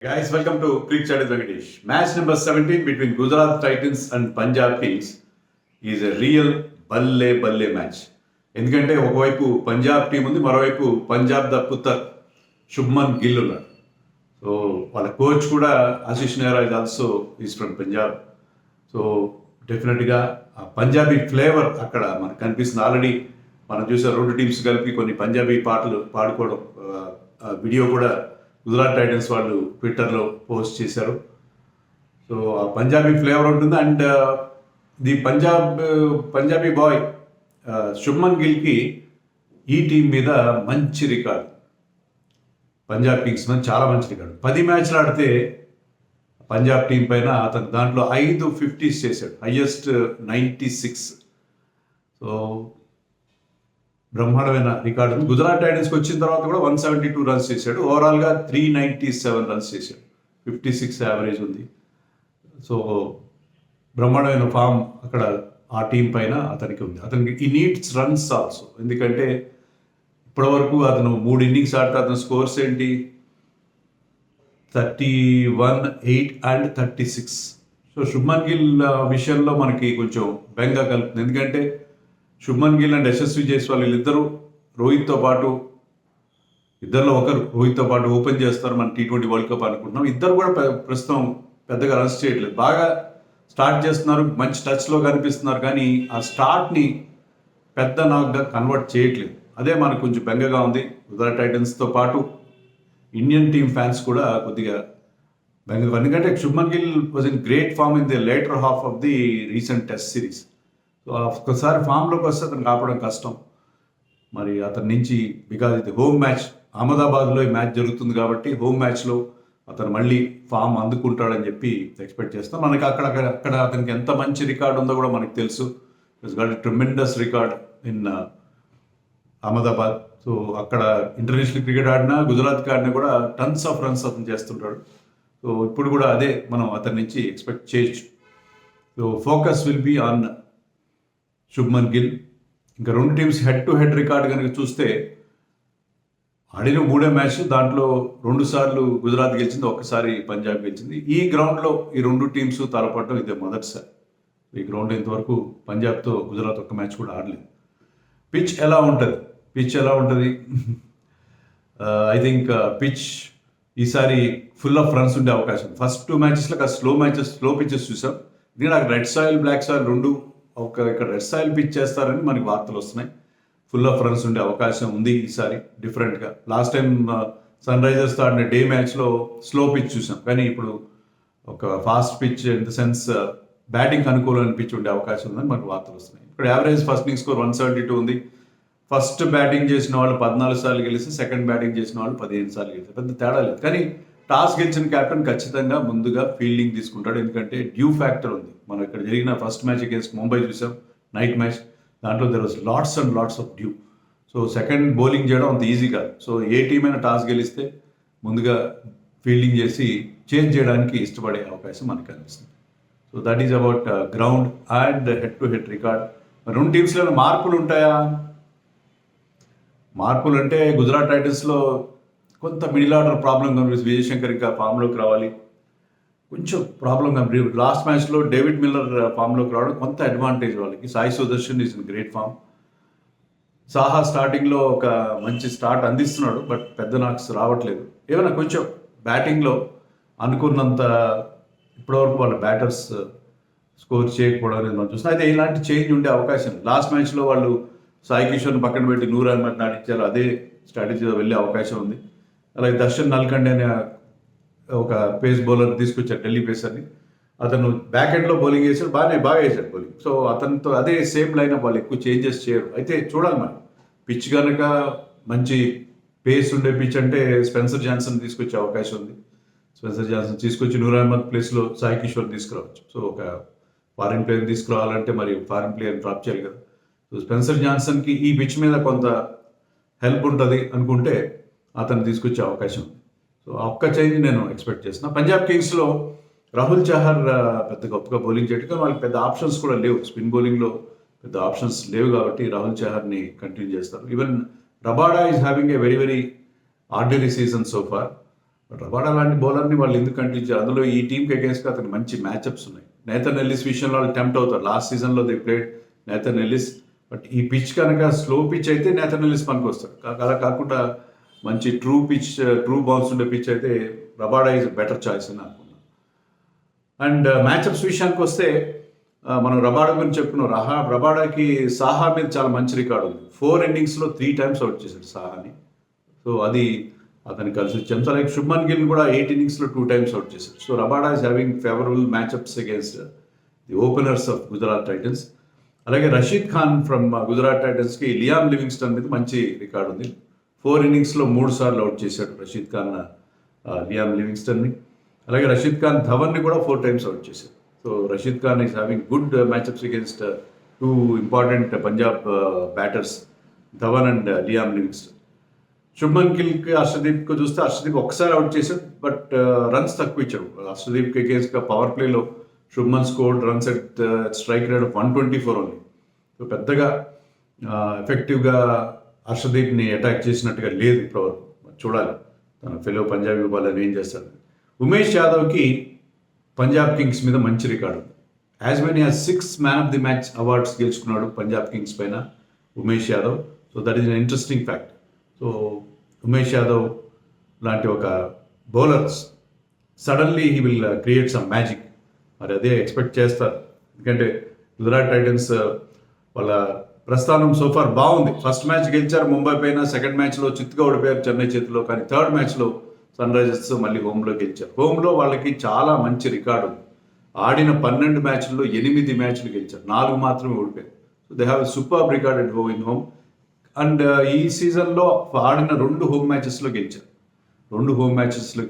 Guys, welcome to Creek Chat with Venkatesh. Match number 17 between Gujarat Titans and Punjab Kings is a real balle match. ఎందుకంటే ఒకవైపు Punjab team ఉంది, మరోవైపు Punjab the పుత్తర్ Shubman Gill ఉన్నాడు. So వాళ్ళ coach కూడా Ashish Nehra is also is from Punjab. So డెఫినెట్గా Punjabi flavour అక్కడ మనకు కనిపిస్తుంది. ఆల్రెడీ మనం చూసే రెండు టీమ్స్ కలిపి కొన్ని పంజాబీ పాటలు పాడుకోవడం వీడియో కూడా గుజరాత్ టైటన్స్ వాళ్ళు ట్విట్టర్లో పోస్ట్ చేశారు. సో ఆ పంజాబీ ఫ్లేవర్ ఉంటుంది. And the Punjabi boy Shubman గిల్కి ఈ టీం మీద మంచి రికార్డ్, పంజాబ్ కింగ్స్ మీద చాలా మంచి రికార్డు. 10 మ్యాచ్లు ఆడితే పంజాబ్ టీం పైన అతను దాంట్లో 5 50s చేశాడు, హయ్యెస్ట్ 96. సో బ్రహ్మాండమైన రికార్డు ఉంది. గుజరాత్ టైటన్స్కి వచ్చిన తర్వాత కూడా 172 రన్స్ చేశాడు. ఓవరాల్గా 397 రన్స్ చేశాడు, 56 యావరేజ్ ఉంది. సో బ్రహ్మాండమైన ఫామ్ అక్కడ ఆ టీం పైన అతనికి ఉంది. అతనికి ఈ నీడ్స్ రన్స్ ఆల్సో, ఎందుకంటే ఇప్పటివరకు అతను 3 innings ఆడితే అతని స్కోర్స్ ఏంటి 31, 8 and 36. సో శుభ్మన్ గిల్ విషయంలో మనకి కొంచెం బెంగ కలుపుతుంది. ఎందుకంటే శుభ్మన్ గిల్ అండ్ యశస్వి జైస్వాల్ వీళ్ళిద్దరూ రోహిత్తో పాటు, ఇద్దరిలో ఒకరు రోహిత్తో పాటు ఓపెన్ చేస్తారు మన T20 వరల్డ్ కప్ అనుకుంటున్నాం. ఇద్దరు కూడా ప్రస్తుతం పెద్దగా రన్స్ చేయట్లేదు, బాగా స్టార్ట్ చేస్తున్నారు, మంచి టచ్లో కనిపిస్తున్నారు, కానీ ఆ స్టార్ట్ని పెద్ద నాక్గా కన్వర్ట్ చేయట్లేదు. అదే మనకు కొంచెం బెంగగా ఉంది. గుజరాత్ టైటన్స్తో పాటు ఇండియన్ టీమ్ ఫ్యాన్స్ కూడా కొద్దిగా బెంగగా, ఎందుకంటే Shubman Gill was in great form in the later half of the recent test series. So ఒక్కసారి ఫామ్లోకి వస్తే అతను కాపడం కష్టం. మరి అతని నుంచి, బికాజ్ ఇది హోమ్ మ్యాచ్, అహ్మదాబాద్లో ఈ మ్యాచ్ జరుగుతుంది కాబట్టి హోమ్ మ్యాచ్లో అతను మళ్ళీ ఫామ్ అందుకుంటాడని చెప్పి ఎక్స్పెక్ట్ చేస్తాం. మనకి అక్కడ అతనికి ఎంత మంచి రికార్డు ఉందో కూడా మనకు తెలుసు. It's got a tremendous record in Ahmedabad. So అక్కడ ఇంటర్నేషనల్ క్రికెట్ ఆడినా, గుజరాత్కి ఆడినా కూడా టన్స్ ఆఫ్ రన్స్ అతను చేస్తుంటాడు. సో ఇప్పుడు కూడా అదే మనం అతని నుంచి ఎక్స్పెక్ట్ చేయొచ్చు. So focus will be on Shubman Gill. ఇంకా రెండు teams head to head record కనుక చూస్తే, ఆడిన 3 మ్యాచ్, దాంట్లో 2 సార్లు గుజరాత్ గెలిచింది, ఒక్కసారి పంజాబ్ గెలిచింది. ఈ గ్రౌండ్లో ఈ రెండు టీమ్స్ తలపడటం ఇదే మొదటిసారి. ఈ గ్రౌండ్ ఇంతవరకు పంజాబ్తో గుజరాత్ ఒక్క మ్యాచ్ కూడా ఆడలేదు. పిచ్ ఎలా ఉంటుంది ఐ థింక్ పిచ్ ఈసారి ఫుల్ ఆఫ్ రన్స్ ఉండే అవకాశం. ఫస్ట్ 2 మ్యాచెస్లో స్లో పిచెస్ చూసాం. ఎందుకంటే అక్కడ రెడ్ సాయిల్, బ్లాక్ సాయిల్ రెండు, ఇక్కడ రెడ్ సాయిల్ పిచ్ చేస్తారని మనకి వార్తలు వస్తున్నాయి. ఫుల్ ఆఫ్ రన్స్ ఉండే అవకాశం ఉంది ఈసారి డిఫరెంట్గా. లాస్ట్ టైం సన్ రైజర్స్తో ఆడిన డే మ్యాచ్లో స్లో పిచ్ చూసాం, కానీ ఇప్పుడు ఒక fast pitch, in the sense batting అనుకూలమైన పిచ్ ఉండే అవకాశం ఉందని మనకు వార్తలు వస్తున్నాయి. ఇక్కడ యావరేజ్ ఫస్ట్ ఇన్నింగ్స్ స్కోర్ 172 ఉంది. ఫస్ట్ బ్యాటింగ్ చేసిన వాళ్ళు 14 సార్లు గెలిస్తే, సెకండ్ బ్యాటింగ్ చేసిన వాళ్ళు 15 సార్లు గెలిస్తే పెద్ద తేడా లేదు. కానీ టాస్ గెలిచిన కెప్టెన్ ఖచ్చితంగా ముందుగా ఫీల్డింగ్ తీసుకుంటాడు, ఎందుకంటే డ్యూ ఫ్యాక్టర్ ఉంది. మనం ఇక్కడ జరిగిన ఫస్ట్ మ్యాచ్ అగేన్స్ట్ ముంబై చూసాం, నైట్ మ్యాచ్, దాంట్లో there was lots and lots of due. So second bowling చేయడం అంత ఈజీ కాదు. సో ఏ టీం అయినా టాస్ గెలిస్తే ముందుగా ఫీల్డింగ్ చేసి చేంజ్ చేయడానికి ఇష్టపడే అవకాశం మనకు కనిపిస్తుంది. So that is about ground and head to head record. రెండు టీమ్స్లో మార్పులు ఉంటాయా? మార్పులు అంటే గుజరాత్ టైటన్స్లో కొంత మిడిల్ ఆర్డర్ ప్రాబ్లం కనిపిస్తుంది. విజయశంకర్ ఇంకా ఫామ్లోకి రావాలి, కొంచెం ప్రాబ్లం కనిపిస్తుంది. లాస్ట్ మ్యాచ్లో డేవిడ్ మిల్లర్ ఫామ్లోకి రావడం కొంత అడ్వాంటేజ్ వాళ్ళకి. Sai Sudharsan is in great form. Saha స్టార్టింగ్లో ఒక మంచి స్టార్ట్ అందిస్తున్నాడు, బట్ పెద్ద నాక్స్ రావట్లేదు. ఏమైనా కొంచెం బ్యాటింగ్లో అనుకున్నంత ఇప్పటివరకు వాళ్ళ బ్యాటర్స్ స్కోర్ చేయకపోవడం అనేది మనం చూస్తున్నాం. అయితే ఇలాంటి చేంజ్ ఉండే అవకాశం. లాస్ట్ మ్యాచ్లో వాళ్ళు సాయి కిషోర్ని పక్కన పెట్టి 100 రన్ ఆడించారు, అదే స్ట్రాటజీలో వెళ్ళే అవకాశం ఉంది. అలాగే దర్శన్ నల్కండే అనే ఒక పేస్ బౌలర్ తీసుకొచ్చారు, ఢిల్లీ పేసర్ని. అతను బ్యాక్ ఎండ్లో బౌలింగ్ చేశాడు, బాగా వేశాడు బౌలింగ్. సో అతనితో అదే సేమ్ లైన్ వాళ్ళు ఎక్కువ చేంజెస్ చేయరు. అయితే చూడాలి మనం, పిచ్ కనుక మంచి పేస్ ఉండే పిచ్ అంటే స్పెన్సర్ జాన్సన్ తీసుకొచ్చే అవకాశం ఉంది. స్పెన్సర్ జాన్సన్ తీసుకొచ్చి 100 రన్ ప్లేస్లో సాయి కిషోర్ తీసుకురావచ్చు. సో ఒక ఫారిన్ ప్లేయర్ తీసుకురావాలంటే మరి ఫారిన్ ప్లేయర్ డ్రాప్ చేయాలి కదా. సో స్పెన్సర్ జాన్సన్కి ఈ పిచ్ మీద కొంత హెల్ప్ ఉంటుంది అనుకుంటే అతను తీసుకొచ్చే అవకాశం ఉంది. సో ఆ ఒక్క చేంజ్ నేను ఎక్స్పెక్ట్ చేస్తున్నా. పంజాబ్ కింగ్స్లో రాహుల్ చహర్ పెద్ద గొప్పగా బౌలింగ్ చేయడం, కానీ వాళ్ళకి పెద్ద ఆప్షన్స్ కూడా లేవు. స్పిన్ బౌలింగ్లో పెద్ద ఆప్షన్స్ లేవు కాబట్టి రాహుల్ చహర్ని కంటిన్యూ చేస్తారు. Even Rabada is having a very ordinary season so far. But Rabada లాంటి బౌలర్ని వాళ్ళు ఎందుకు కంటించారు? అందులో ఈ టీంకి అగేన్స్ట్గా అతను మంచి మ్యాచ్అప్స్ ఉన్నాయి. నేథన్ ఎల్లిస్ విషయంలో వాళ్ళు టెంప్ట్ అవుతారు. లాస్ట్ సీజన్లో they played Nathan Ellis. But ఈ పిచ్ కనుక స్లో పిచ్ అయితే నేథన్ ఎల్లిస్ పనికి వస్తాడు. అలా కాకుండా మంచి ట్రూ బౌన్స్ ఉండే పిచ్ అయితే రబాడా ఈజ్ బెటర్ చాయిస్ అని అనుకున్నాను. అండ్ మ్యాచ్అప్స్ విషయానికి వస్తే మనం రబాడా గురించి చెప్పుకున్నాం. రబాడాకి సాహా మీద చాలా మంచి రికార్డు ఉంది. 4 innings-లో 3 times అవుట్ చేశాడు సాహాని. సో అది అతను కలిసి వచ్చాం. సో లైక్ శుభ్మన్ గిల్ కూడా 8 innings-లో 2 times అవుట్ చేశాడు. So Rabada is having favourable matchups against the openers of Gujarat Titans. అలాగే రషీద్ ఖాన్ ఫ్రమ్ గుజరాత్ టైటన్స్కి లియామ్ లివింగ్స్టన్ మీద మంచి రికార్డు ఉంది. 4 innings-లో 3 సార్లు అవుట్ చేశాడు రషీద్ ఖాన్ లియామ్ లివింగ్స్టన్ని. అలాగే రషీద్ ఖాన్ ధవన్ని కూడా 4 times అవుట్ చేశాడు. So Rashid Khan is having good matchups against 2 important Punjab batters, Dhawan and Liam Livingstone. Shubman గిల్కి హర్షదీప్కి చూస్తే హర్షదీప్ ఒకసారి అవుట్ చేశాడు, బట్ రన్స్ తక్కువ ఇచ్చాడు. హర్షదీప్కి అగేన్స్ట్గా పవర్ ప్లేలో Shubman scored runs at strike rate of 124 only. So పెద్దగా ఎఫెక్టివ్గా హర్షదీప్ని అటాక్ చేసినట్టుగా లేదు ఇప్పటివరకు. చూడాలి తన ఫెలో పంజాబీ బౌలర్ ఏం చేస్తారు. ఉమేష్ యాదవ్కి పంజాబ్ కింగ్స్ మీద మంచి రికార్డు ఉంది. As many as 6 man of the match awards గెలుచుకున్నాడు పంజాబ్ కింగ్స్ పైన Umesh Yadav. So that is an interesting fact. So Umesh Yadav లాంటి ఒక bowlers suddenly he will create some magic. మరి అదే ఎక్స్పెక్ట్ చేస్తారు. ఎందుకంటే గుజరాత్ టైటన్స్ వాళ్ళ ప్రస్థానం సోఫార్ బాగుంది. ఫస్ట్ మ్యాచ్ గెలిచారు ముంబై పైన, సెకండ్ మ్యాచ్లో చిత్తుగా ఓడిపోయారు చెన్నై చేతిలో. కానీ థర్డ్ మ్యాచ్లో సన్ రైజర్స్ మళ్ళీ హోమ్లో గెలిచారు. హోమ్లో వాళ్ళకి చాలా మంచి రికార్డు ఉంది. ఆడిన 12 మ్యాచ్ల్లో 8 మ్యాచ్లు గెలిచారు, 4 మాత్రమే ఓడిపోయారు. So they have super record at in home. And ఈ సీజన్లో ఆడిన 2 హోమ్ మ్యాచెస్లో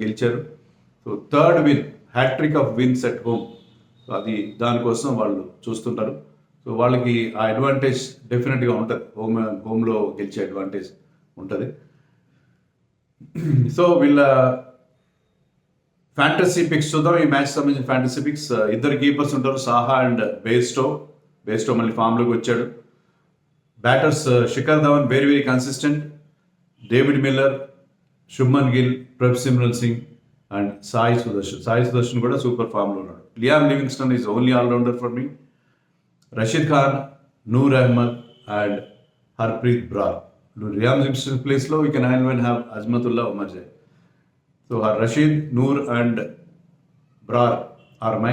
గెలిచారు. So third win, hattrick of wins at home. So అది దానికోసం వాళ్ళు చూస్తుంటారు. సో వాళ్ళకి ఆ అడ్వాంటేజ్ డెఫినెట్గా ఉంటుంది. హోమ్లో గెలిచే అడ్వాంటేజ్ ఉంటుంది. సో వీళ్ళ ఫ్యాంటసీ పిక్స్ చూద్దాం. ఈ మ్యాచ్ సంబంధించిన ఫ్యాంటసీ పిక్స్. 2 కీపర్స్ ఉంటారు, సాహా అండ్ బేస్టో మళ్ళీ ఫామ్లోకి వచ్చాడు. Batters Shikhar Dhawan very very consistent, David Miller, Shubman Gill, Prabh Singh and Sai Sudharsan కూడా సూపర్ ఫామ్లో ఉన్నాడు. Liam Livingstone is only allrounder for me. Rashid Khan, Noor Ahmad and Harpreet Brar. Liam Livingstone ప్లేస్లో we can have Azmatullah Omarzai. So Rashid, Noor and Brar are my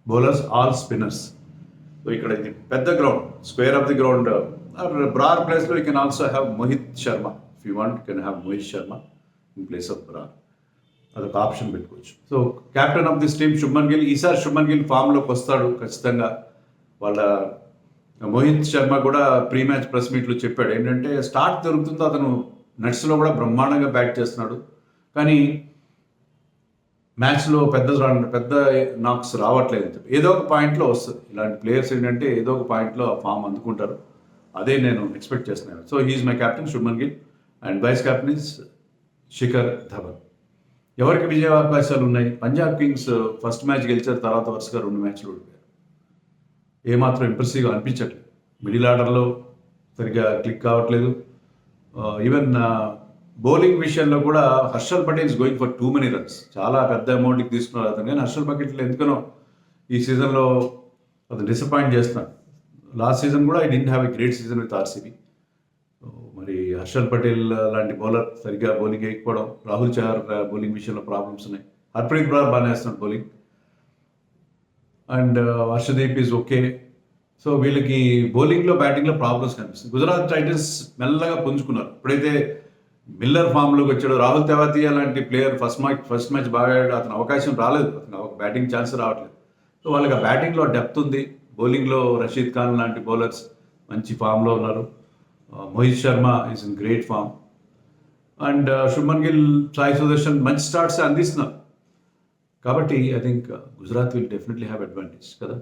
bowlers, all spinners. So ఇక్కడ ఇది పెద్ద ground, square of the ground. Brar ప్లేస్లో you can also have Mohit Sharma. If you want can have Mohit Sharma in place of Brar. అదొక option పెట్టుకోవచ్చు. So captain of this team Shubman Gill. ఈసారి శుభ్మన్ గిల్ ఫామ్లోకి వస్తాడు ఖచ్చితంగా. వాళ్ళ మోహిత్ శర్మ కూడా ప్రీ మ్యాచ్ ప్రెస్ మీట్లో చెప్పాడు ఏంటంటే స్టార్ట్ దొరుకుతుందో అతను నట్స్లో కూడా బ్రహ్మాండంగా బ్యాట్ చేస్తున్నాడు, కానీ మ్యాచ్లో పెద్ద నాక్స్ రావట్లేదు. ఏదో ఒక పాయింట్లో వస్తుంది. ఇలాంటి ప్లేయర్స్ ఏంటంటే ఏదో ఒక పాయింట్లో ఫామ్ అందుకుంటారు. అదే నేను ఎక్స్పెక్ట్ చేస్తున్నాను. So he's my captain Shubman Gill and vice captain is Shikhar Dhawan. ఎవరికి విజయ అవకాశాలు ఉన్నాయి? పంజాబ్ కింగ్స్ ఫస్ట్ మ్యాచ్ గెలిచారు, తర్వాత వరుసగా 2 మ్యాచ్లు ఓడిపోయారు. ఏమాత్రం ఇంప్రెసివ్గా అనిపించట్లేదు. మిడిల్ ఆర్డర్లో సరిగ్గా క్లిక్ కావట్లేదు. ఈవెన్ బౌలింగ్ విషయంలో కూడా Harshal Patel is going for too many runs. చాలా పెద్ద అమౌంట్కి తీసుకున్నారు అతను, కానీ హర్షల్ పటేల్ ఎందుకనో ఈ సీజన్లో అతను డిసప్పాయింట్ చేస్తున్నాడు. లాస్ట్ సీజన్ కూడా I didn't have a great season with RCB. మరి హర్షల్ పటేల్ లాంటి బౌలర్ సరిగ్గా బౌలింగ్ వేయకపోవడం, రాహుల్ చహర్ బౌలింగ్ విషయంలో ప్రాబ్లమ్స్ ఉన్నాయి. హర్ప్రీత్ బ్రార్ బాగానే వేస్తున్నాడు bowling, and Harshdeep is okay. So వీళ్ళకి బౌలింగ్లో బ్యాటింగ్లో ప్రాబ్లమ్స్ కనిపిస్తుంది. గుజరాత్ టైటన్స్ మెల్లగా పుంజుకున్నారు. ఎప్పుడైతే మిల్లర్ ఫామ్లోకి వచ్చాడు, రాహుల్ తెవాతియా లాంటి ప్లేయర్ ఫస్ట్ మ్యాచ్ బాగా ఆడాడు, అతను అవకాశం రాలేదు, అతను ఒక బ్యాటింగ్ ఛాన్స్ రావట్లేదు. సో వాళ్ళకి ఆ బ్యాటింగ్లో డెప్త్ ఉంది. బౌలింగ్లో రషీద్ ఖాన్ లాంటి బౌలర్స్ మంచి ఫామ్లో ఉన్నారు. Mohit Sharma is in great form, and Shubman Gill, Sai Sudharsan మంచి స్టార్ట్స్ అందిస్తున్నారు. కాబట్టి I think Gujarat will definitely have advantage కదా.